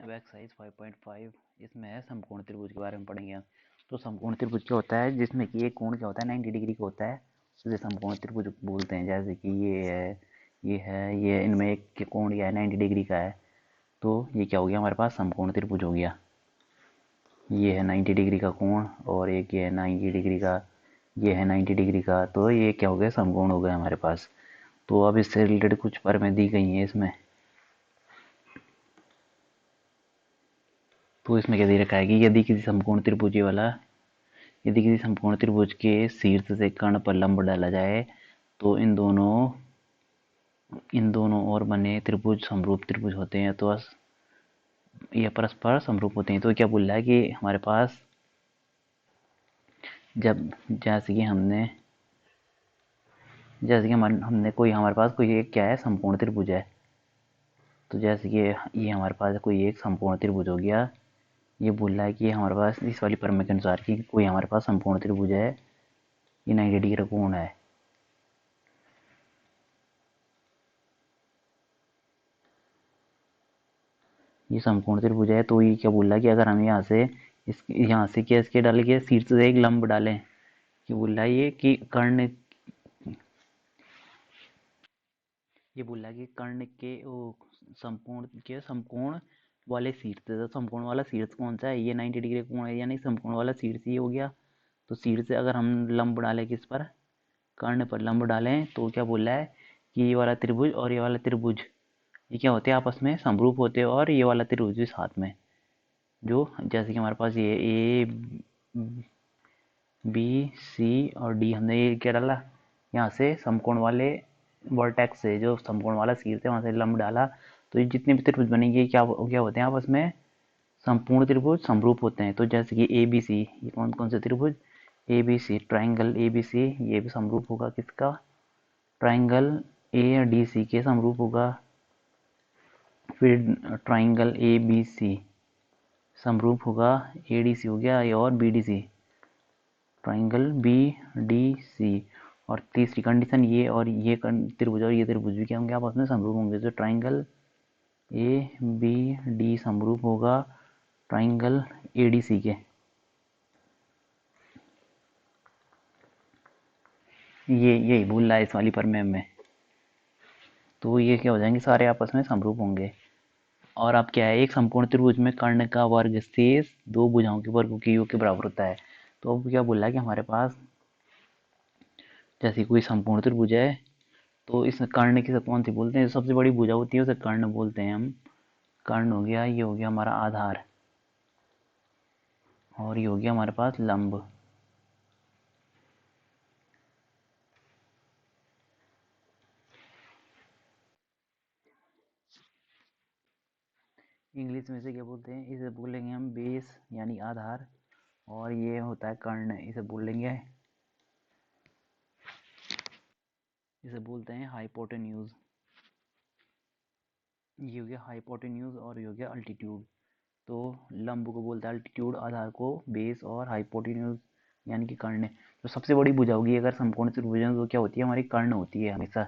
अब एक्सरसाइज 5.5 इसमें है समकोण त्रिभुज के बारे में पढ़ेंगे हम। तो समकोण त्रिभुज क्या होता है, जिसमें कि एक कोण क्या होता है 90 डिग्री का होता है, उसे समकोण त्रिभुज बोलते हैं। जैसे कि ये इनमें एक कोण यह है 90 डिग्री का है, तो ये क्या हो गया हमारे पास समकोण त्रिभुज हो गया। ये है 90 डिग्री का कोण और एक ये है 90 डिग्री का, ये है 90 डिग्री का, तो ये क्या हो गया समकोण हो गया हमारे पास। तो अब इससे रिलेटेड कुछ फर्में दी गई हैं इसमें। तो इसमें क्या दे रखा है कि यदि किसी समकोण त्रिभुज के शीर्ष से कर्ण पर लंब डाला जाए तो इन दोनों ओर बने त्रिभुज समरूप त्रिभुज होते हैं, तो यह परस्पर समरूप होते हैं। तो क्या बोल रहा है कि हमारे पास जैसे कि हमारे पास कोई एक क्या है समकोण त्रिभुज है। तो जैसे कि ये हमारे पास कोई एक समकोण त्रिभुज हो गया। ये बोल रहा है कि हमारे पास इस वाली प्रमेय के अनुसार कि कोई हमारे पास समकोण त्रिभुज है, ये 90 डिग्री का कोण है। ये समकोण त्रिभुज है, तो ये क्या बोल रहा है कि अगर हम यहाँ से क्या इसके डाले के शीर्ष से एक लंब डालें, कि बोल रहा है ये बोल रहा है कि कर्ण के समकोण वाले शीर्ष, तो समकोण वाला शीर्ष कौन सा है, ये 90 डिग्री कोण है, यानी समकोण वाला शीर्ष ये हो गया। तो शीर्ष से अगर हम लंब डालें किस पर, कर्ण पर लंब डालें, तो क्या बोल रहा है कि ये वाला त्रिभुज और ये वाला त्रिभुज ये क्या होते हैं आपस में समरूप होते हैं, और ये वाला त्रिभुज भी साथ में, जो जैसे कि हमारे पास ये ए बी सी और डी, हमने ये क्या डाला यहाँ से समकोण वाले वर्टेक्स से, जो समकोण वाला शीर्ष है वहाँ से लंब डाला, तो ये जितने भी त्रिभुज बनेंगे क्या क्या होते हैं आपस में संपूर्ण त्रिभुज समरूप होते हैं। तो जैसे कि ए बी सी, ये कौन कौन से त्रिभुज, A B C, triangle A B C, ये भी समरूप होगा किसका, ट्राइंगल ए डी सी के समरूप होगा। फिर ट्राइंगल ए बी सी समरूप होगा ए डी सी हो गया, और B D C, triangle B D C. और तीसरी कंडीशन ये और ये त्रिभुज और ये त्रिभुज भी क्या होंगे आपस में समरूप होंगे। तो ट्राइंगल ए बी डी समरूप होगा ट्राइंगल ए डी सी के। ये यही भूल रहा है इस वाली प्रमेय में। तो ये क्या हो जाएंगे सारे आपस में समरूप होंगे। और अब क्या है, एक संपूर्ण त्रिभुज में कर्ण का वर्ग शेष दो भुजाओं के वर्गों के योग के बराबर होता है। तो अब क्या बोल रहा है कि हमारे पास जैसे कोई संपूर्ण त्रिभुज है, तो इस कर्ण की कौन सी बोलते हैं, सबसे बड़ी भुजा होती है उसे कर्ण बोलते हैं हम। कर्ण हो गया, ये हो गया हमारा आधार, और ये हो गया हमारे पास लंब। इंग्लिश में से क्या बोलते हैं, इसे बोलेंगे हम बेस यानी आधार, और ये होता है कर्ण, इसे बोलते हैं हाइपोटेन्यूज। ये हो गया हाइपोटेन्यूज और ये हो गया अल्टीट्यूड। तो लंब को बोलता है अल्टीट्यूड, आधार को बेस, और हाइपोटेन्यूज यानी कि कर्ण। तो सबसे बड़ी भुजा होगी अगर समकोण त्रिभुज है तो क्या होती है, हमारी कर्ण होती है हमेशा।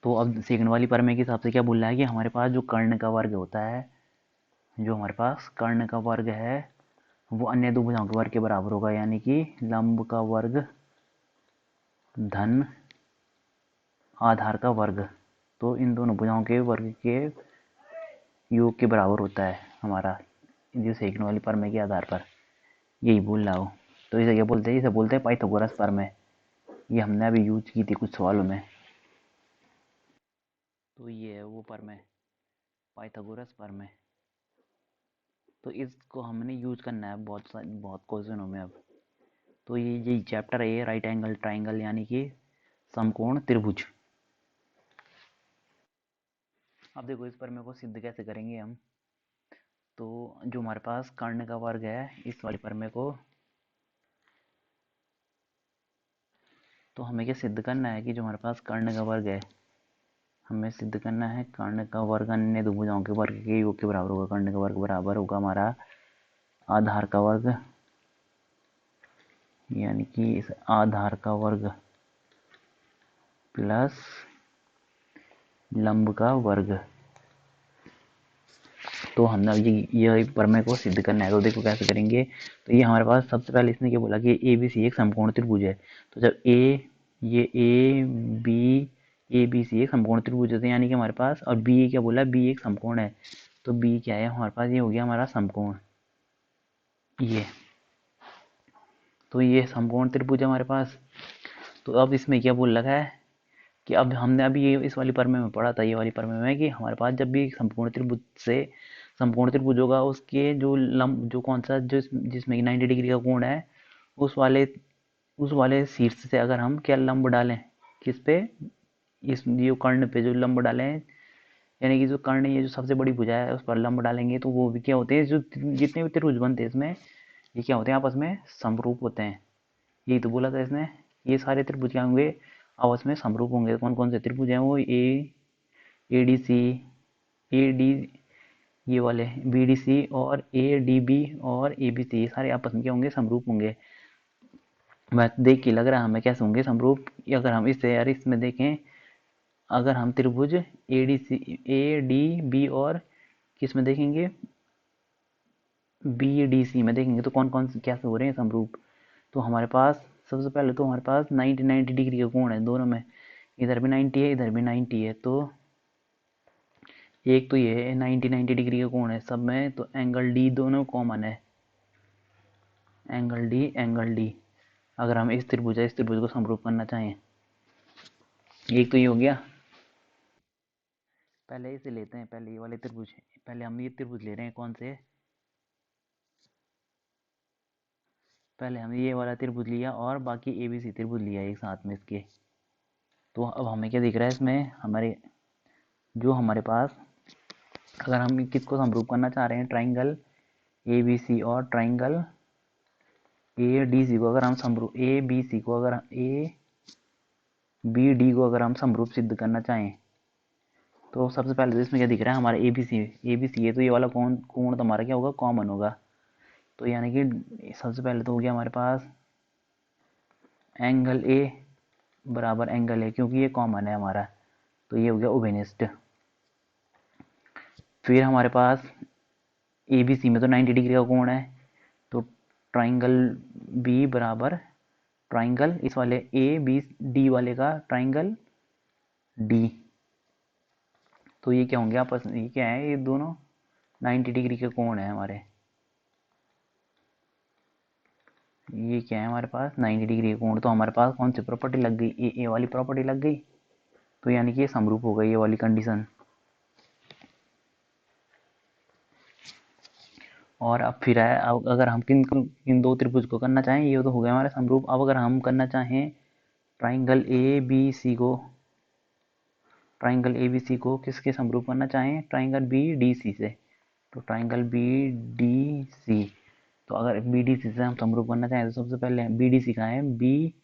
तो अब सेकंड वाली प्रमेय के हिसाब से क्या बोल रहा है कि हमारे पास जो कर्ण का वर्ग होता है, जो हमारे पास कर्ण का वर्ग है वो अन्य दो भुजाओं के वर्ग के बराबर होगा, यानी कि लंब का वर्ग धन आधार का वर्ग। तो इन दोनों भुजाओं के वर्ग के योग के बराबर होता है हमारा, जो सेकंड वाली प्रमेय के आधार पर यही बोल रहा हूँ। तो इसे बोलते हैं पाइथागोरस प्रमेय। ये हमने अभी यूज की थी कुछ सवालों में। तो ये है वो प्रमेय, पाइथागोरस प्रमेय। तो इसको हमने यूज करना है बहुत क्वेश्चनों में अब। तो ये यही चैप्टर है, राइट एंगल ट्राइंगल यानी कि समकोण त्रिभुज। अब देखो इस प्रमेय को सिद्ध कैसे करेंगे हम। तो जो हमारे पास कर्ण का वर्ग है, इस वाली प्रमेय को तो हमें क्या सिद्ध करना है कि जो हमारे पास कर्ण का वर्ग है, हमें सिद्ध करना है कर्ण का वर्ग अन्य दो भुजाओं के वर्ग के योग के बराबर होगा। कर्ण का वर्ग बराबर होगा हमारा आधार का वर्ग, यानी कि इस आधार का वर्ग प्लस लंब का वर्ग। तो हमने ये प्रमेय को सिद्ध करना है। तो देखो कैसे करेंगे। तो ये हमारे पास सबसे पहले इसने क्या बोला कि ए बी सी एक समकोण त्रिभुज है। तो जब ये ए बी सी एक समकोण त्रिभुज है, तो यानी कि हमारे पास, और बी क्या बोला, बी एक समकोण है। तो बी क्या है हमारे पास, ये हो गया हमारा समकोण ये। तो ये समकोण त्रिभुज है हमारे पास। तो अब इसमें क्या बोल रखा है कि अब हमने अभी ये इस वाली प्रमेय में पढ़ा था, ये वाली प्रमेय में, कि हमारे पास जब भी समकोण त्रिभुज से समकोण त्रिभुज होगा, उसके जो लंब, जो कौन सा, जो जिसमें 90 डिग्री का कोण है, उस वाले उस वाले शीर्ष से अगर हम क्या लंब डालें, किस पे, इस जो कर्ण पे जो लंब डालें, यानी कि जो कर्ण, ये जो सबसे बड़ी भुजा है, उस पर लंब डालेंगे, तो वो भी क्या होते हैं, जो जितने भी त्रिभुज बनते हैं इसमें, ये क्या होते हैं, आपस में समरूप होते हैं। यही तो बोला था इसने, ये सारे त्रिभुज क्या होंगे, आपस में समरूप होंगे। कौन कौन से त्रिभुज हैं वो, A D C, A D, ये वाले बी डी सी, और ए डी बी, और ए बी सी, ये सारे आपस में क्या होंगे, समरूप होंगे। मैं देख के लग रहा है हमें कैसे होंगे समरूप। अगर हम इससे यार इसमें देखें, अगर हम त्रिभुज ए डी बी और किस में देखेंगे, बी डी सी में देखेंगे, तो कौन कौन से कैसे हो रहे हैं समरूप। तो हमारे पास सबसे पहले तो हमारे पास 90 डिग्री का कोण है दोनों में, इधर भी 90 है, इधर भी 90 है। तो एक तो ये है 90 डिग्री का कोण है सब में, तो एंगल डी दोनों कॉमन है, एंगल डी। अगर हम इस त्रिभुज को समरूप करना चाहें, एक तो ये हो गया। पहले इसे लेते हैं, पहले ये वाले त्रिभुज, पहले हम ये त्रिभुज ले रहे हैं, कौन से, पहले हमने ये वाला त्रिभुज लिया और बाकी एबीसी त्रिभुज लिया एक साथ में इसके। तो अब हमें क्या दिख रहा है इसमें, हमारे जो हमारे पास, अगर हम किसको समरूप करना चाह रहे हैं, ट्राइंगल ए बी सी और ट्राइंगल ए डी सी को, अगर हम समरूप ए बी सी को, अगर ए बी डी को अगर हम समरूप सिद्ध करना चाहें, तो सबसे पहले तो इसमें क्या दिख रहा है हमारा ए बी सी है, तो ये वाला कोण कोण तो हमारा क्या होगा, कॉमन होगा। तो यानी कि सबसे पहले तो हो गया हमारे पास एंगल ए बराबर एंगल ए, क्योंकि ये कॉमन है हमारा, तो ये हो गया उभयनिष्ठ। फिर हमारे पास ए बी सी में तो 90 डिग्री का कोण है, तो ट्राइंगल बी बराबर ट्राइंगल इस वाले ए बी डी वाले का ट्राइंगल डी। तो ये क्या होंगे आपस में, ये क्या है, ये दोनों 90 डिग्री के कोण है हमारे। ये क्या है हमारे पास, 90 डिग्री का कोण। तो हमारे पास कौन सी प्रॉपर्टी लग गई, ए वाली प्रॉपर्टी लग गई। तो यानी कि ये समरूप हो गई ये वाली कंडीशन। और अब फिर है, अब अगर हम किन दो त्रिभुज को करना चाहें, ये तो हो गया हमारे समरूप। अब अगर हम करना चाहें ट्राइंगल ए बी सी को, ट्राइंगल ए बी सी को किसके समरूप करना चाहें, ट्राइंगल बी डी सी से। तो ट्राइंगल बी डी सी, तो अगर बी डी सी से हम समरूप करना चाहें, तो सबसे पहले बी डी सी का है बी,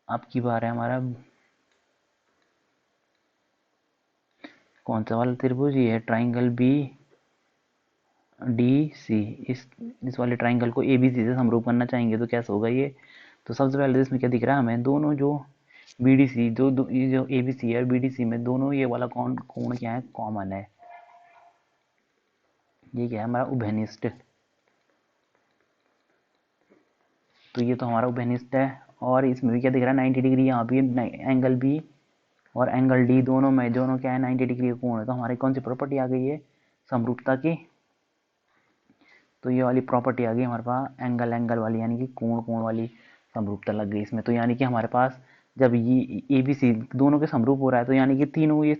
अब की बार है हमारा कौन सा वाला त्रिभुज, ये है ट्राइंगल बी डी सी। इस वाले ट्राइंगल को ए बी सी से समरूप करना चाहेंगे, तो कैसे होगा ये। तो सबसे पहले इसमें क्या दिख रहा है हमें, दोनों जो बी डी सी, ये जो ए बी सी है, बी डी सी में दोनों ये वाला कोण क्या है, कॉमन है। ये क्या है हमारा उभयनिष्ठ। तो ये तो हमारा उभयनिष्ठ है। और इसमें भी क्या दिख रहा है, 90 डिग्री, यहाँ भी एंगल बी और एंगल डी दोनों में, दोनों क्या है 90 डिग्री का कोण है। तो हमारी कौन सी प्रॉपर्टी आ गई है, समरूपता की। तो ये वाली प्रॉपर्टी आ गई हमारे पास एंगल एंगल वाली, यानी कि कोण कोण वाली समरूपता लग गई इसमें। तो यानी कि हमारे पास जब ये ए बी सी दोनों के समरूप हो रहा है, तो यानी कि तीनों, ये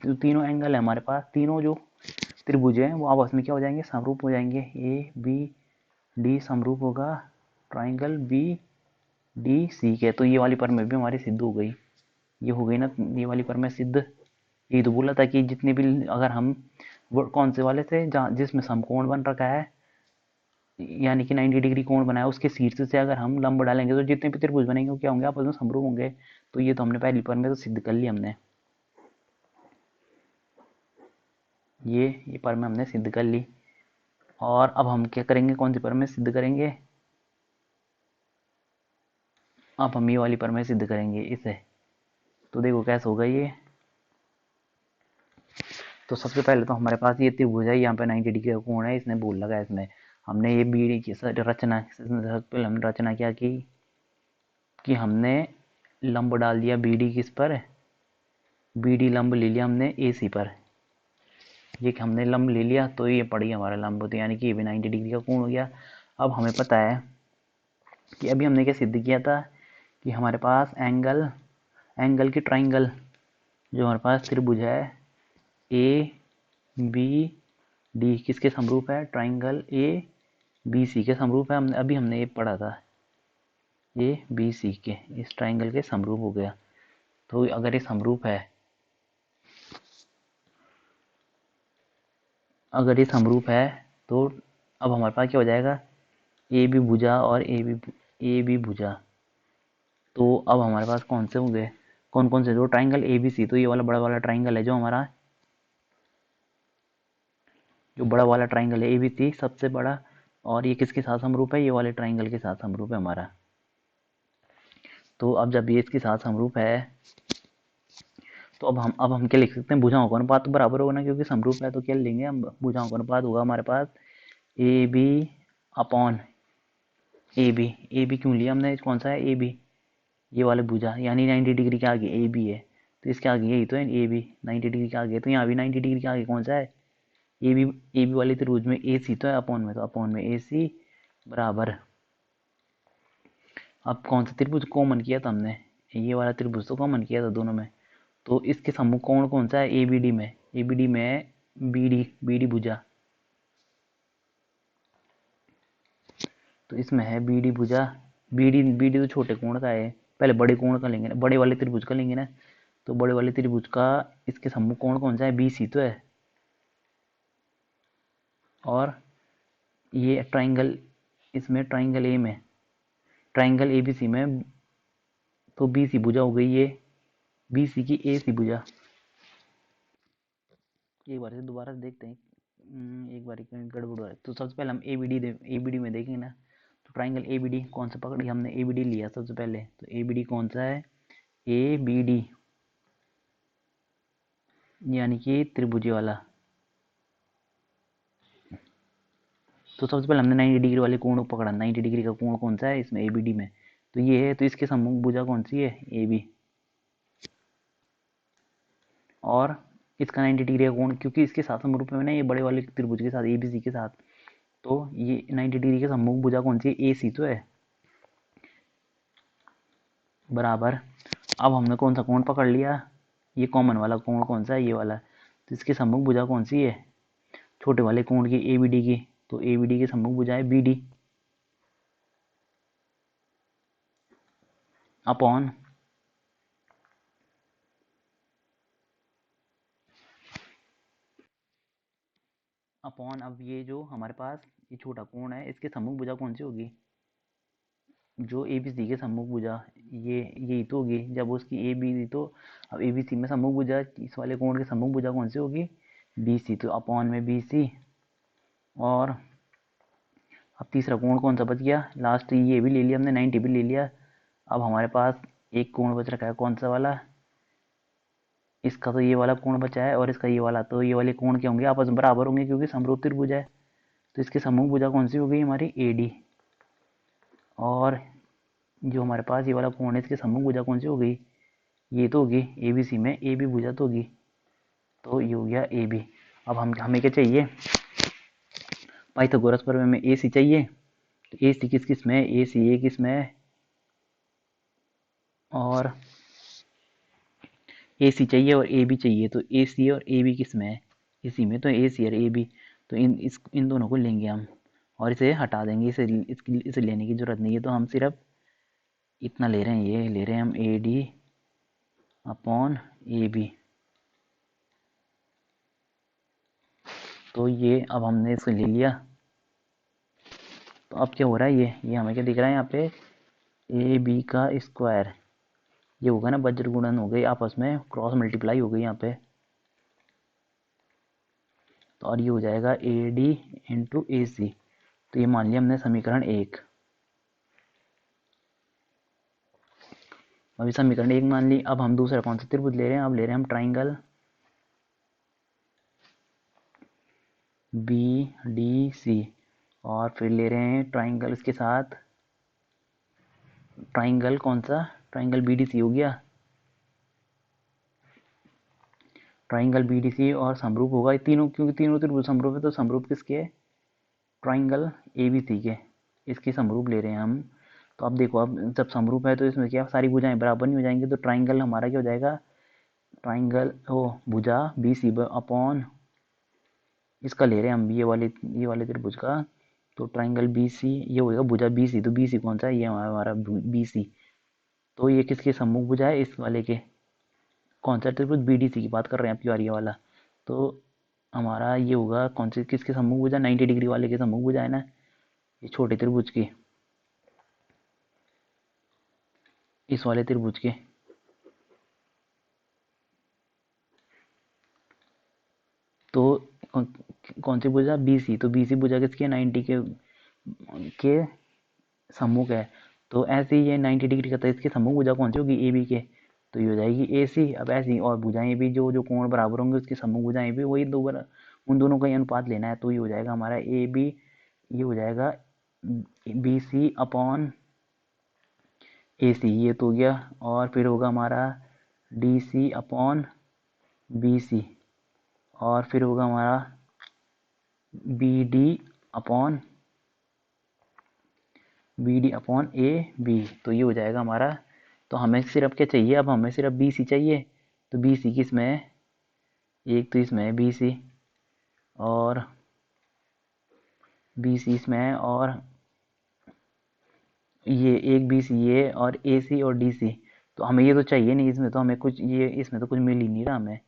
तीनों एंगल है हमारे पास, तीनों जो त्रिभुज हैं वो आपस में क्या हो जाएंगे, समरूप हो जाएंगे। ए बी डी समरूप होगा ट्राइंगल बी डी सी के। तो ये वाली प्रमेय भी हमारी सिद्ध हो गई। ये हो गई ना ये वाली प्रमेय सिद्ध। ये तो बोला था कि जितने भी, अगर हम वो कौन से वाले थे, जहाँ जिसमें समकोण बन रखा है, यानी कि 90 डिग्री कोण बनाया, उसके शीर्ष से अगर हम लंब डालेंगे, तो जितने भी त्रिभुज बनेंगे वो क्या होंगे, आपस में समरूप होंगे। तो ये तो हमने पहली प्रमेय तो सिद्ध कर ली हमने, ये प्रमेय हमने सिद्ध कर ली। और अब हम क्या करेंगे, कौन सी प्रमेय सिद्ध करेंगे, अब हम ये वाली प्रमेय सिद्ध करेंगे इसे। तो देखो कैसे होगा ये, तो सबसे पहले तो हमारे पास ये त्रिभुज है, यहाँ पे 90 डिग्री का कोण है, इसने बोल लगा इसमें। हमने ये बीडी की रचना, सबसे पहले हमने रचना क्या की कि हमने लंब डाल दिया बीडी किस पर, बीडी लंब ले लिया हमने एसी पर। ये हमने लंब ले लिया तो ये पड़ गया हमारा लंब, तो यानी कि ये भी 90 डिग्री का कोण हो गया। अब हमें पता है कि अभी हमने क्या सिद्ध किया था कि हमारे पास एंगल, एंगल की ट्राइंगल, जो हमारे पास त्रिभुज है ए बी डी किसके समरूप है, ट्राइंगल ए बी सी के समरूप है। हमने ये पढ़ा था, ए बी सी के इस ट्राइंगल के समरूप हो गया। तो अगर ये समरूप है, अगर ये समरूप है तो अब हमारे पास क्या हो जाएगा, ए बी भुजा और ए बी भुजा। तो अब हमारे पास कौन से होंगे, कौन कौन से, जो ट्राइंगल ए बी सी, तो ये वाला बड़ा वाला ट्राइंगल है जो हमारा, जो बड़ा वाला ट्राइंगल है ए बी सी सबसे बड़ा, और ये किसके साथ समरूप है, ये वाले ट्राइंगल के साथ समरूप है हमारा। तो अब जब ये इसके साथ समरूप है तो अब हम क्या लिख सकते हैं, भुजाओं का अनुपात तो बराबर होगा ना, क्योंकि समरूप है तो क्या लेंगे हम, भुजाओं का अनुपात होगा हमारे पास A B upon A B क्यों लिया हमने, कौन सा है ए बी, ये वाले भुजा, यानी 90 डिग्री के आगे ए बी है, तो इसके आगे यही तो है ए बी, 90 डिग्री के आगे, तो यहाँ भी 90 डिग्री के आगे कौन सा है, ए बी वाले त्रिभुज में ए सी तो है अपॉन में, तो अपॉन में ए सी बराबर, अब कौन सा त्रिभुज कॉमन किया था हमने, ये वाला त्रिभुज तो कॉमन किया था दोनों में, तो इसके सम्मुख कोण कौन सा है, ए बी डी में, ए बी डी में बी डी भुजा, तो इसमें है बी डी भुजा, बी डी तो छोटे कोण का है, पहले बड़े कोण का लेंगे ना, बड़े वाले त्रिभुज का लेंगे ना, तो बड़े वाले त्रिभुज का इसके सम्मुख कोण कौन सा है, बी सी तो है, और ये ट्राइंगल, इसमें ट्राइंगल ए में, ट्राइंगल ए बी सी में, तो बी सी भुजा हो गई ये, बी सी की ए सी भुजा। एक बार से दोबारा देखते हैं, एक बार गड़बड़ हो रहा है, तो सबसे पहले हम ए बी डी में देखेंगे ना, तो ट्राइंगल ए बी डी कौन सा पकड़ी हमने, ए बी डी लिया सबसे पहले, तो ए बी डी कौन सा है, ए बी डी यानी कि त्रिभुजी वाला। तो सबसे पहले हमने 90 डिग्री वाले कोण को पकड़ा, 90 डिग्री का कोण कौन सा है इसमें ए बी डी में, तो ये है, तो इसके सम्मुख भुजा कौन सी है, ए बी, और इसका 90 डिग्री का कोण, क्योंकि इसके साथ समरूप में ना ये बड़े वाले त्रिभुज के साथ ए बी सी के साथ, तो ये 90 डिग्री के सम्मुख भुजा कौन सी है, ए सी तो है, बराबर। अब हमने कौन सा कोण पकड़ लिया, ये कॉमन वाला कोण कौन सा है, ये वाला, तो इसके सम्मुख भुजा कौन सी है, छोटे वाले कोण की, ए बी डी की, तो ए बी डी के सम्मुख भुजा है बी डी, अपॉन अपॉन अब ये जो हमारे पास ये छोटा कोण है, इसके सम्मुख भुजा कौन सी होगी, जो ए बी सी के सम्मुख भुजा, ये यही तो होगी, जब उसकी ए बी सी, तो अब ए बी सी में सम्मुख भुजा, इस वाले कोण के सम्मुख भुजा कौन सी होगी, बी सी, तो अपॉन में बी सी, और अब तीसरा कोण कौन सा बच गया, लास्ट ये भी ले लिया हमने, 90 भी ले लिया। अब हमारे पास एक कोण बच रखा है, कौन सा वाला, इसका तो ये वाला कोण बचा है, और इसका ये वाला, तो ये वाले कोण क्या होंगे, आपस में बराबर होंगे, क्योंकि समरूप त्रिभुज है, तो इसके सम्मुख भुजा कौन सी हो गई हमारी, ए डी, और जो हमारे पास ये वाला कोण है, इसके सम्मुख भुजा कौन सी हो गई, ये तो होगी ए बी सी में ए बी भुजा तो होगी, तो ये हो गया ए बी। अब हम हमें क्या चाहिए, पाइथागोरस प्रमेय में ए सी चाहिए, तो ए सी किस किस में है, ए सी ए किस में है, और ए सी चाहिए और ए बी चाहिए, तो ए सी और ए बी किस में है, इसी में, तो ए सी और ए बी, तो इन दोनों को लेंगे हम, और इसे हटा देंगे, इसे लेने की जरूरत नहीं है, तो हम सिर्फ इतना ले रहे हैं, ये ले रहे हैं हम A D upon A B, तो ये अब हमने इसको ले लिया। तो अब क्या हो रहा है, ये हमें क्या दिख रहा है यहाँ पे, ए बी का स्क्वायर, ये होगा ना वज्र गुणन हो गई, आपस में क्रॉस मल्टीप्लाई हो गई यहाँ पे, तो और ये हो जाएगा A D into A C, तो ये मान लिया हमने समीकरण 1, अभी समीकरण 1 मान ली। अब हम दूसरा कौन सा त्रिभुज ले रहे हैं, अब ले रहे हैं हम ट्राइंगल बी डी सी, और फिर ले रहे हैं ट्राइंगल इसके साथ, ट्राइंगल कौन सा, ट्राइंगल बी डी सी हो गया, ट्राइंगल बी डी सी और समरूप होगा तीनों, क्योंकि तीनों त्रिभुज समरूप है, तो समरूप किसके है, ट्राइंगल ए बी सी के, इसकी समरूप ले रहे हैं हम। तो अब देखो, अब जब समरूप है तो इसमें क्या सारी भुजाएं बराबर नहीं हो जाएंगी, तो ट्राइंगल हमारा क्या हो जाएगा, ट्राइंगल ओ भुजा बी सी अपॉन, इसका ले रहे हैं हम ये वाले त्रिभुज का, तो ट्राइंगल बी सी ये होगा भुजा बी सी, तो बी सी कौन सा है, ये हमारा बी सी, तो ये किसके सम्मुख भुजा है, इस वाले के, कौन सा त्रिभुज बी डी सी की बात कर रहे हैं आपकी बारी वाला, तो हमारा ये होगा कौन से किसके सम्मुख भुजा, 90 डिग्री वाले के सम्मुख भुजा है ना, ये छोटे त्रिभुज की, इस वाले त्रिभुज के, तो कौन सी भुजा बी सी, तो बी सी भुजा किसकी है, 90 के सम्मुख है, तो ऐसे ही ये 90 डिग्री का, तो इसके सम्मुख भुजा कौन सी होगी, ए बी के, तो ये हो जाएगी ए सी। अब ऐसी और भुजाएं भी जो जो कोण बराबर होंगे उसकी सम्मुख भुजाएं भी वही दो बार, उन दोनों का ही अनुपात लेना है, तो ये हो जाएगा हमारा ए बी, ये हो जाएगा बी सी अपॉन ए सी, ये तो हो गया, और फिर होगा हमारा D C upon B C, और फिर होगा हमारा B D upon A B, तो ये हो जाएगा हमारा। तो हमें सिर्फ क्या चाहिए, अब हमें सिर्फ बी सी चाहिए, तो बी सी किस में है, एक तो इसमें है बी सी, और बी सी इसमें है, और ये एक बी सी ये, और ए सी और डी सी, तो हमें ये तो चाहिए नहीं इसमें, तो हमें कुछ ये इसमें तो कुछ मिल ही नहीं रहा हमें,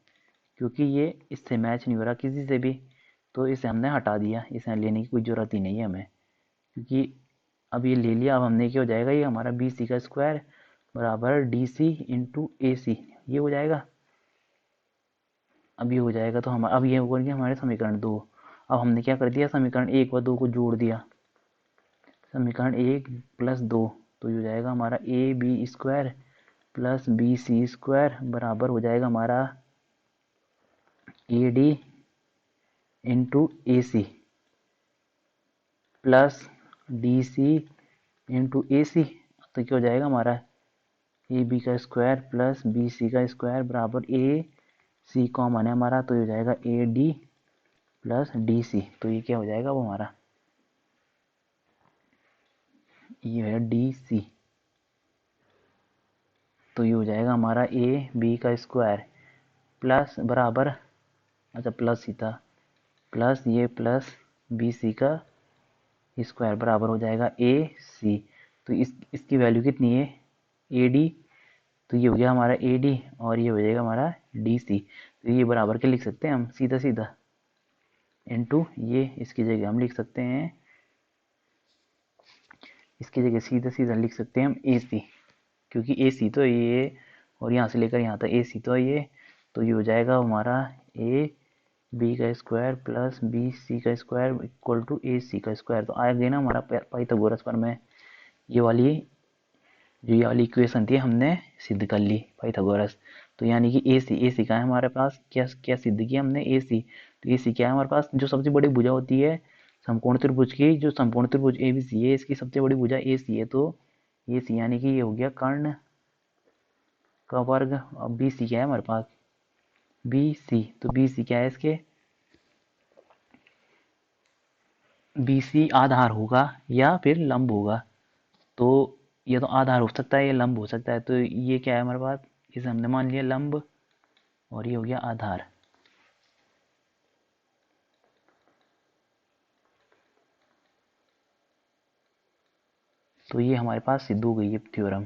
क्योंकि ये इससे मैच नहीं हो रहा किसी से भी, तो इसे हमने हटा दिया, इसे लेने की कोई ज़रूरत ही नहीं है हमें, क्योंकि अब ये ले लिया। अब हमने क्या हो जाएगा, ये हमारा बी सी का स्क्वायर बराबर डी सी इंटू ए सी, ये हो जाएगा। अब ये हो जाएगा, तो हम अब ये होगा कि हमारे समीकरण 2, अब हमने क्या कर दिया, समीकरण 1 व 2 को जोड़ दिया, समीकरण 1 प्लस 2, तो ये हो जाएगा हमारा A B square plus B C square बराबर हो जाएगा हमारा A D into A C plus D C into A C, तो क्या हो जाएगा हमारा ए बी का स्क्वायर प्लस बी सी का स्क्वायर बराबर ए सी कॉमन है हमारा, तो ये हो जाएगा A D plus D C, तो ये क्या हो जाएगा वो हमारा, ये है डी सी, तो ये हो जाएगा हमारा ए बी का स्क्वायर प्लस बराबर, अच्छा प्लस ही था, प्लस ये प्लस बी सी का स्क्वायर बराबर हो जाएगा ए सी, तो इसकी वैल्यू कितनी है, ए डी, तो ये हो गया हमारा ए डी, और ये हो जाएगा हमारा डी सी, तो ये बराबर के लिख सकते हैं हम सीधा सीधा, इनटू ये इसकी जगह हम लिख सकते हैं, इसकी जगह सीधा सीधा लिख सकते हैं हम ए सी, क्योंकि ए सी तो ये, और यहाँ से लेकर यहाँ तक ए सी तो ये, तो ये हो जाएगा हमारा ए बी का स्क्वायर प्लस बी सी का स्क्वायर इक्वल टू ए सी का स्क्वायर, तो आ गया ना हमारा पाइथागोरस पर में, ये वाली जो ये वाली इक्वेशन थी हमने सिद्ध कर ली पाइथागोरस, तो यानी कि ए सी का है हमारे पास, क्या क्या सिद्ध किया हमने, ए सी, तो ए सी क्या है हमारे पास, जो सबसे बड़ी भुजा होती है समकोण त्रिभुज की, जो समकोण त्रिभुज ए बी सी है इसकी सबसे बड़ी भुजा ए सी है, तो ए सी यानी कि ये हो गया कर्ण का वर्ग। अब बी सी क्या है हमारे पास, बी सी, तो बी सी क्या है इसके, बी सी आधार होगा या फिर लंब होगा, तो ये तो आधार हो सकता है, ये लंब हो सकता है, तो ये क्या है हमारे पास, इसे हमने मान लिया लंब, और ये हो गया आधार, तो ये हमारे पास सिद्ध हो गई है थ्योरम।